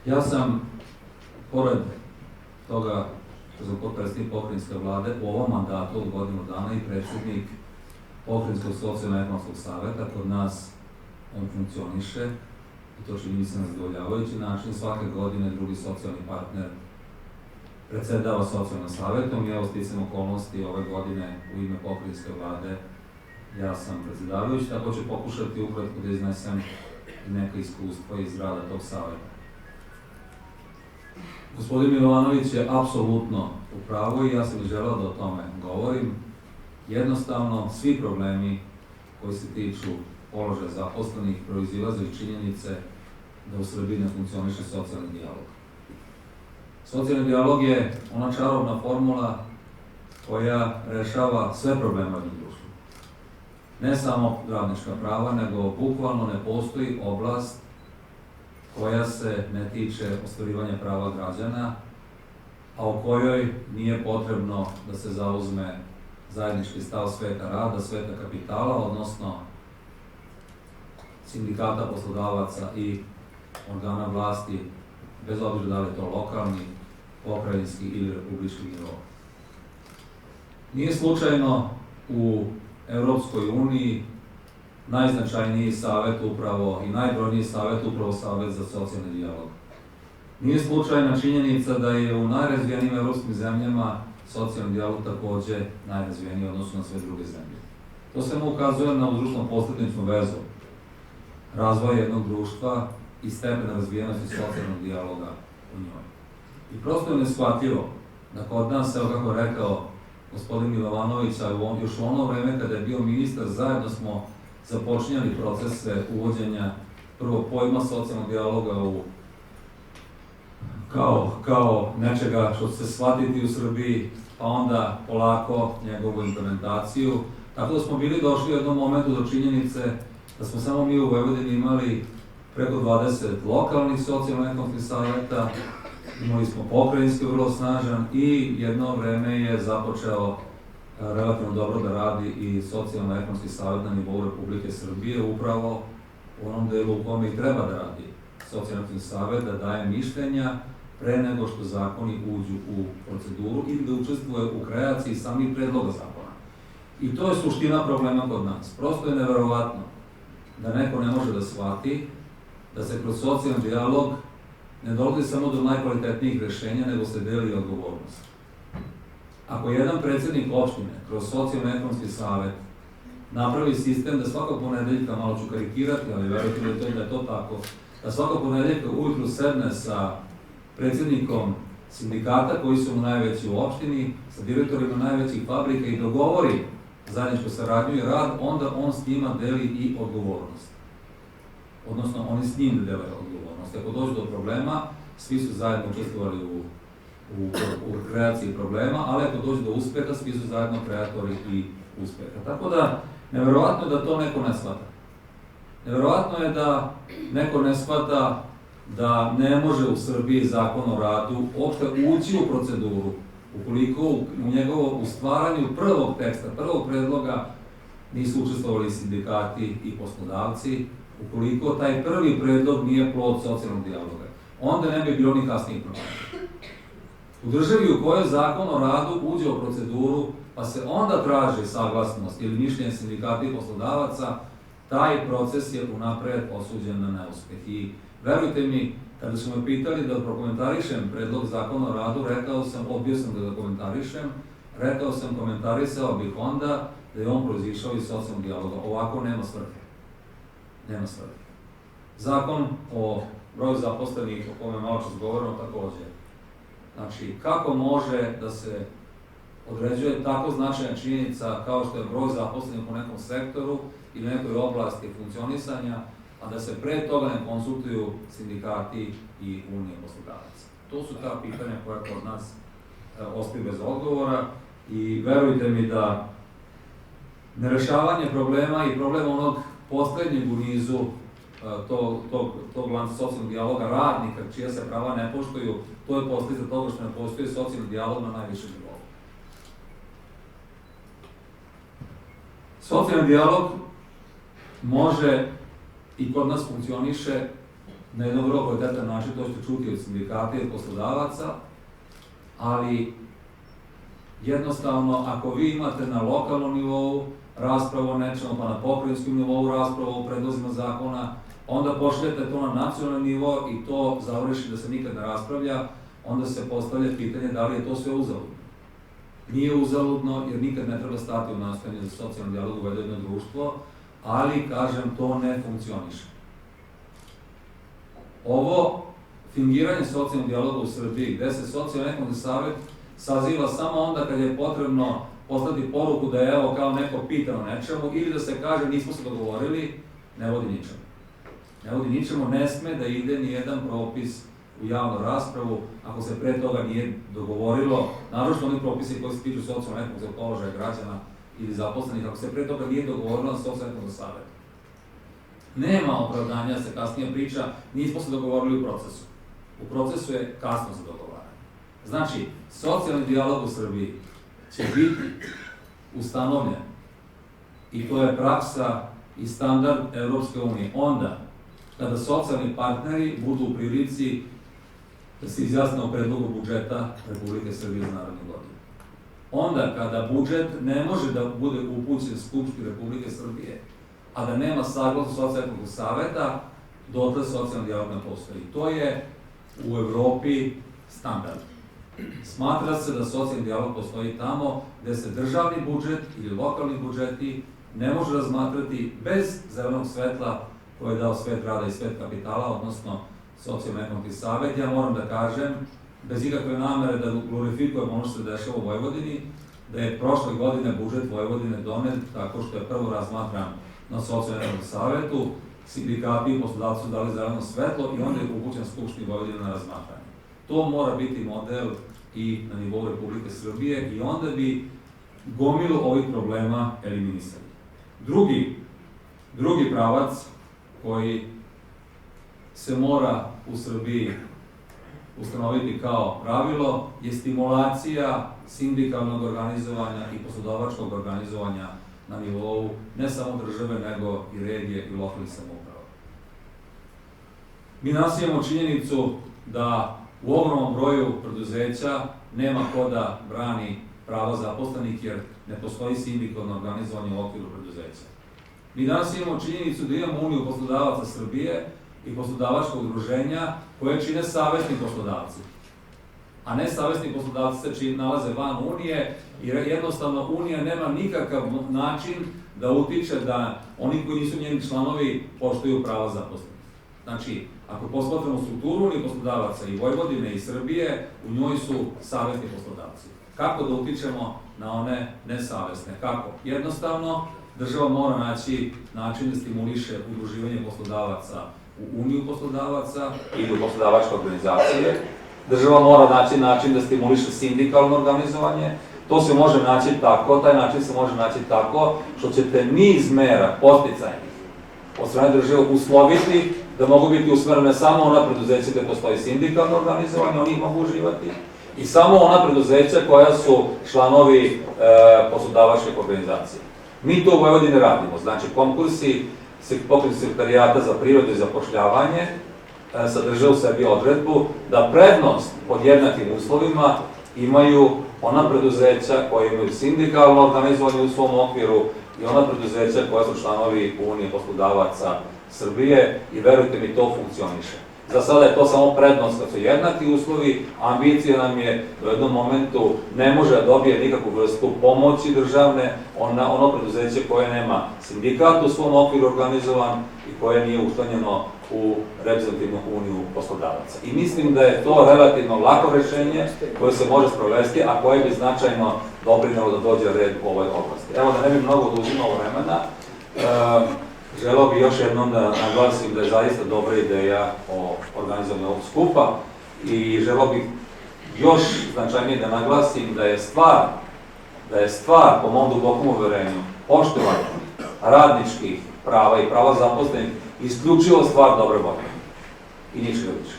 Ja sam, pored toga što sam potpredsjednik pokrajinske vlade u ovom mandatu od godinu dana i predsjednik Pokrajinskog socijalno-ekonomskog saveta, kod nas on funkcioniše i to čini mi se na zadovoljavajući način. Svake godine drugi socijalni partner predsedava socijalnim savetom i evo sticam okolnosti ove godine u ime pokrajinske vlade ja sam predsedavajući, tako ću pokušati ukratko da iznesem neka iskustva iz rada tog saveta. Gospodin Milovanović je apsolutno u pravu i ja sam želeo da o tome govorim. Jednostavno, svi problemi koji se tiču položaja zaposlenih proizilaze iz činjenice da u Srbiji ne funkcioniše socijalni dijalog. Socijalni dijalog je ona čarobna formula koja rešava sve probleme u društvu. Ne samo radnička prava, nego bukvalno ne postoji oblast koja se ne tiče ostvarivanja prava građana, a o kojoj nije potrebno da se zauzme zajednički stav sveta rada, sveta kapitala, odnosno sindikata, poslodavaca i organa vlasti, bez obzira da li je to lokalni, pokrajinski ili republički nivo. Nije slučajno u Evropskoj uniji najznačajniji savet upravo i najbrojniji savet upravo Savet za socijalni dijalog. Nije slučajna činjenica da je u najrazvijenijim evropskim zemljama socijalni dijalog takođe najrazvijeniji odnosno na sve druge zemlje. To samo ukazuje na uzročno-posledičnu vezu razvoja jednog društva i stepena razvijenosti socijalnog dijaloga u njoj. I prosto je neshvatljivo da kod nas, evo kako je rekao gospodin Milovanović, a još u ono vreme kada je bio ministar, zajedno smo započinjali procese uvođenja prvo pojma socijalnog dijaloga kao nečega što će se shvatiti u Srbiji, pa onda polako njegovu implementaciju. Tako da smo bili došli u jednom momentu do činjenice da smo samo mi u Vojvodini imali preko 20 lokalnih socijalno-ekonomskih saveta, imali smo pokrajinski vrlo snažan i jedno vreme je započeo relativno dobro da radi i socijalno-ekonomski savet na nivou Republike Srbije, upravo u onom delu u kome i treba da radi socijalno-ekonomski savet, da daje mišljenja pre nego što zakoni uđu u proceduru ili da učestvuje u kreaciji samih predloga zakona. I to je suština problema kod nas. Prosto je neverovatno da neko ne može da shvati da se kroz socijalni dijalog ne dolazi samo do najkvalitetnijih rešenja, nego se deli odgovornost. Ako jedan predsjednik opštine kroz socijalno-ekonomski savet napravi sistem da svakog ponedeljka, malo ću karikirati, ali verujte mi da je to tako, da svakog ponedeljka ujutru sedne sa predsjednikom sindikata koji su mu najveći u opštini, sa direktorima najvećih fabrika i dogovori zajedničku saradnju i rad, onda on s njima deli i odgovornost. Odnosno, oni s njim dele odgovornost. Ako dođe do problema, svi su zajedno učestvovali u kreaciji problema, ali ako dođe do uspeha, svi su zajedno kreatori i uspeha. Tako da, neverovatno je da to neko ne shvata. Neverovatno je da neko ne shvata da ne može u Srbiji zakon o radu uopšte ući u proceduru ukoliko u stvaranju prvog teksta, prvog predloga nisu učestvovali sindikati i poslodavci, ukoliko taj prvi predlog nije plod socijalnog dijaloga. Onda ne bi bilo ni kasnijih problema. U državi u kojoj zakon o radu uđe u proceduru, pa se onda traži saglasnost ili mišljenje sindikata i poslodavaca, taj proces je unapred osuđen na neuspeh. I verujte mi, kada su me pitali da prokomentarišem predlog zakona o radu, odbio sam da ga komentarišem, komentarisao bih onda da je on proizišao iz socijalnog dijaloga. Ovako nema svrhe. Nema svrhe. Zakon o broju zaposlenih, o kome malo čas govorimo, takođe. Znači, kako može da se određuje tako značajna činjenica kao što je broj zaposlenih u nekom sektoru ili nekoj oblasti funkcionisanja, a da se pre toga ne konsultuju sindikati i unije poslodavaca. To su ta pitanja koja kod nas ostaju bez odgovora i verujte mi da nerešavanje problema i problem onog poslednjeg u nizu tog lanca socijalnog dijaloga radnika, čija se prava ne poštuju, to je posljedica toga što ne postoji socijalni dijalog na najvišem nivou. Socijalni dijalog može i kod nas funkcioniše na jedan vrlo kvalitetan način, to ćete čuti od sindikata i od poslodavaca, ali jednostavno, ako vi imate na lokalnom nivou raspravu o nečemu, pa na pokrajinskom nivou raspravu o predlozima zakona, onda pošaljete to na nacionalni nivo i to završi da se nikad ne raspravlja, onda se postavlja pitanje da li je to sve uzaludno. Nije uzaludno, jer nikad ne treba stati u nastojanju za socijalni dijalog u jedno društvo, ali, kažem, to ne funkcioniše. Ovo fingiranje socijalnog dijaloga u Srbiji, gde se socijalno-ekonomski savet saziva samo onda kad je potrebno poslati poruku da je evo kao neko pita o nečemu ili da se kaže nismo se dogovorili, ne vodi ničemu. Ne vodi ničemu, ne sme da ide ni jedan propis u javnu raspravu ako se pre toga nije dogovorilo, naročito oni propisi koji se tiču socijalno-ekonomskog položaja građana ili zaposlenih, ako se pre toga nije dogovorilo na socijalno-ekonomskom savetu. Nema opravdanja, se kasnije priča, nismo se dogovorili u procesu. U procesu je kasno za dogovaranje. Znači, socijalni dijalog u Srbiji će biti ustanovljen i to je praksa i standard Evropske unije. Onda, kada socijalni partneri budu u prilici da se izjasne o predlogu budžeta Republike Srbije za narednu godinu. Onda, kada budžet ne može da bude upućen Skupštini Republike Srbije, a da nema saglasnost socijalnog saveta, dotle socijalni dijalog ne postoji. To je u Evropi standard. Smatra se da socijalni dijalog postoji tamo gde se državni budžet ili lokalni budžeti ne može razmatrati bez zelenog svetla koje je dao svet rada i svet kapitala, odnosno socijalno-ekonomski savet. Ja moram da kažem, bez ikakve namere da glorifikujemo ono što se dešava u Vojvodini, da je prošle godine budžet Vojvodine donet tako što je prvo razmatran na socijalno-ekonomskom savetu, sindikati i poslodavci su dali zeleno svetlo i onda je upućen Skupštini Vojvodine na razmatranje. To mora biti model i na nivou Republike Srbije i onda bi gomilu ovih problema eliminisali. Drugi pravac koji se mora u Srbiji ustanoviti kao pravilo je stimulacija sindikalnog organizovanja i poslodavačkog organizovanja na nivou ne samo države, nego i regije i lokalnih samouprava. Mi danas imamo činjenicu da u ogromnom broju preduzeća nema ko da brani prava zaposlenih jer ne postoji sindikalno organizovanje u okviru preduzeća. Mi danas imamo činjenicu da imamo Uniju poslodavaca Srbije i poslodavačkog udruženja koje čine savesni poslodavci. A ne savesni poslodavci se nalaze van Unije jer jednostavno Unija nema nikakav način da utiče da oni koji nisu njeni članovi poštuju prava zaposlenih. Znači, ako posmatramo strukturu Unije poslodavaca i Vojvodine i Srbije, u njoj su savesni poslodavci. Kako da utičemo na one nesavesne? Kako? Jednostavno, država mora naći način da stimuliše udruživanje poslodavaca u Uniju poslodavaca ili u poslodavačke organizacije. Država mora naći način da stimuliše sindikalno organizovanje. To se može naći tako, taj način se može naći tako što ćete niz mera podsticajnih od strane države usloviti da mogu biti usmerene samo ona preduzeća gde postoji sindikalno organizovanje, oni ih mogu uživati, i samo ona preduzeća koja su članovi poslodavačke organizacije. Mi to u Vojvodini radimo, znači konkursi pokrajinskog sekretarijata za privredu i zapošljavanje sadrže u sebi odredbu da prednost pod jednakim uslovima imaju ona preduzeća koja imaju sindikalno organizovanje u svom okviru i ona preduzeća koja su članovi Unije poslodavaca Srbije i verujte mi, to funkcioniše. Za sada je to samo prednost kad su jednaki uslovi, ambicija nam je da u jednom momentu ne može da dobije nikakvu vrstu pomoći državne, ono preduzeće koje nema sindikat u svom okviru organizovan i koje nije učlanjeno u reprezentativnu uniju poslodavaca. I mislim da je to relativno lako rešenje koje se može sprovesti, a koje bi značajno doprinelo da dođe red u ovoj oblasti. Evo, da ne bi mnogo oduzimao vremena, želeo bih još jednom da naglasim da je zaista dobra ideja o organizovanju ovog skupa i želeo bih još značajnije da naglasim da je stvar, po mom dubokom uverenju, poštovanja radničkih prava i prava zaposlenih isključivo stvar dobre volje i ničega više.